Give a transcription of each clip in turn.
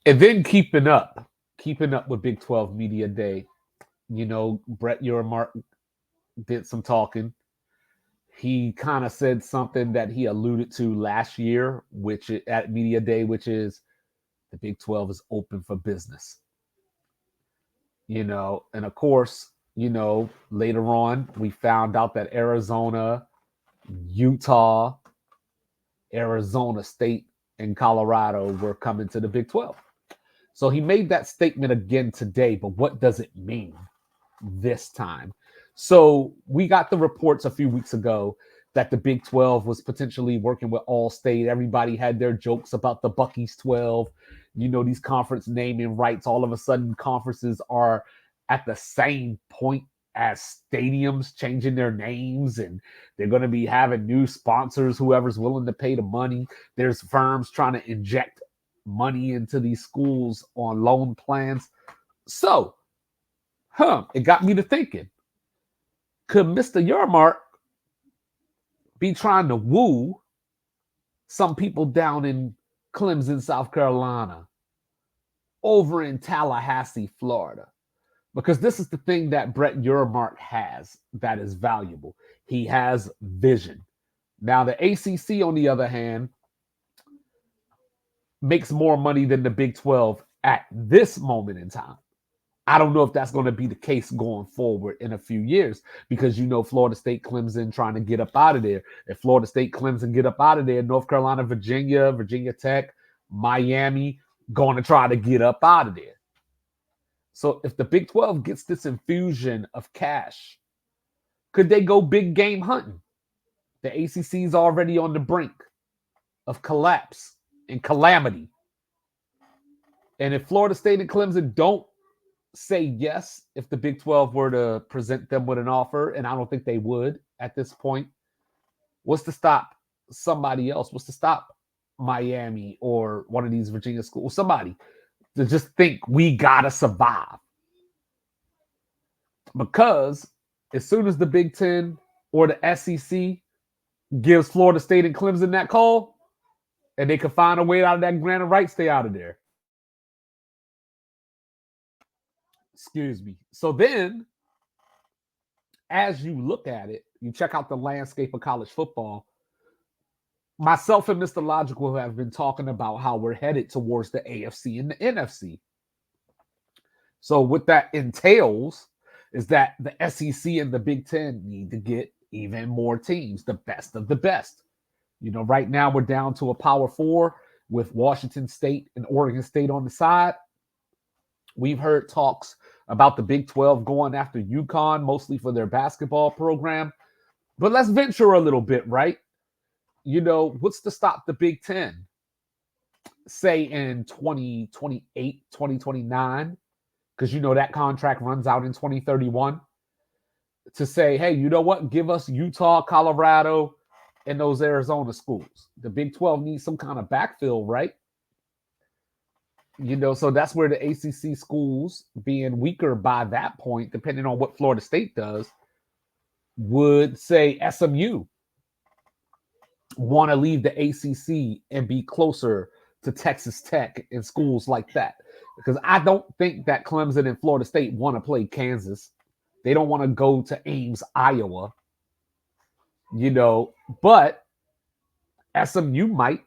And then keeping up with Big 12 Media Day. Brett Urmark did some talking. He kind of said something that he alluded to last year, at Media Day, which is the Big 12 is open for business. And of course, later on, we found out that Arizona, Utah, Arizona State, and Colorado were coming to the Big 12. So he made that statement again today, but what does it mean this time? So we got the reports a few weeks ago that the Big 12 was potentially working with All-State. Everybody had their jokes about the Bucky's 12. These conference naming rights, all of a sudden conferences are at the same point as stadiums changing their names, and they're going to be having new sponsors, whoever's willing to pay the money. There's firms trying to inject money into these schools on loan plans. So, it got me to thinking, could Mr. Yarmark be trying to woo some people down in Clemson, South Carolina, over in Tallahassee, Florida? Because this is the thing that Brett Urmark has that is valuable. He has vision. Now, the ACC, on the other hand, makes more money than the Big 12 at this moment in time. I don't know if that's going to be the case going forward in a few years, because Florida State, Clemson trying to get up out of there. If Florida State, Clemson get up out of there, North Carolina, Virginia, Virginia Tech, Miami going to try to get up out of there. So if the Big 12 gets this infusion of cash, could they go big game hunting? The ACC is already on the brink of collapse and calamity. And if Florida State and Clemson don't say yes, if the Big 12 were to present them with an offer, and I don't think they would at this point, what's to stop somebody else? What's to stop Miami or one of these Virginia schools, somebody, to just think we gotta survive? Because as soon as the Big Ten or the SEC gives Florida State and Clemson that call, and they can find a way out of that grant of right, stay out of there. Excuse me. So then, as you look at it, you check out the landscape of college football. Myself and Mr. Logical have been talking about how we're headed towards the AFC and the NFC. So what that entails is that the SEC and the Big Ten need to get even more teams, the best of the best. Right now we're down to a Power 4 with Washington State and Oregon State on the side. We've heard talks about the Big 12 going after UConn, mostly for their basketball program. But let's venture a little bit, right? What's to stop the Big 10, say in 2028, 2029, because that contract runs out in 2031, to say, hey, you know what? Give us Utah, Colorado, and those Arizona schools. The Big 12 needs some kind of backfill, right? So that's where the ACC schools, being weaker by that point, depending on what Florida State does, would say SMU want to leave the ACC and be closer to Texas Tech and schools like that. Because I don't think that Clemson and Florida State want to play Kansas. They don't want to go to Ames, Iowa. But SMU might.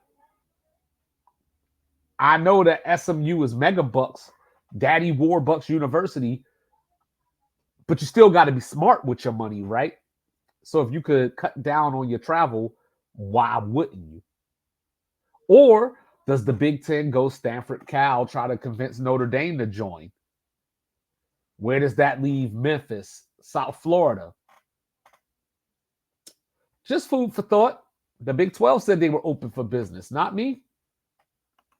I know that SMU is mega bucks, Daddy Warbucks University, but you still got to be smart with your money, right? So if you could cut down on your travel, why wouldn't you? Or does the Big Ten go Stanford, Cal, try to convince Notre Dame to join? Where does that leave Memphis, South Florida? Just food for thought. The Big 12 said they were open for business, not me.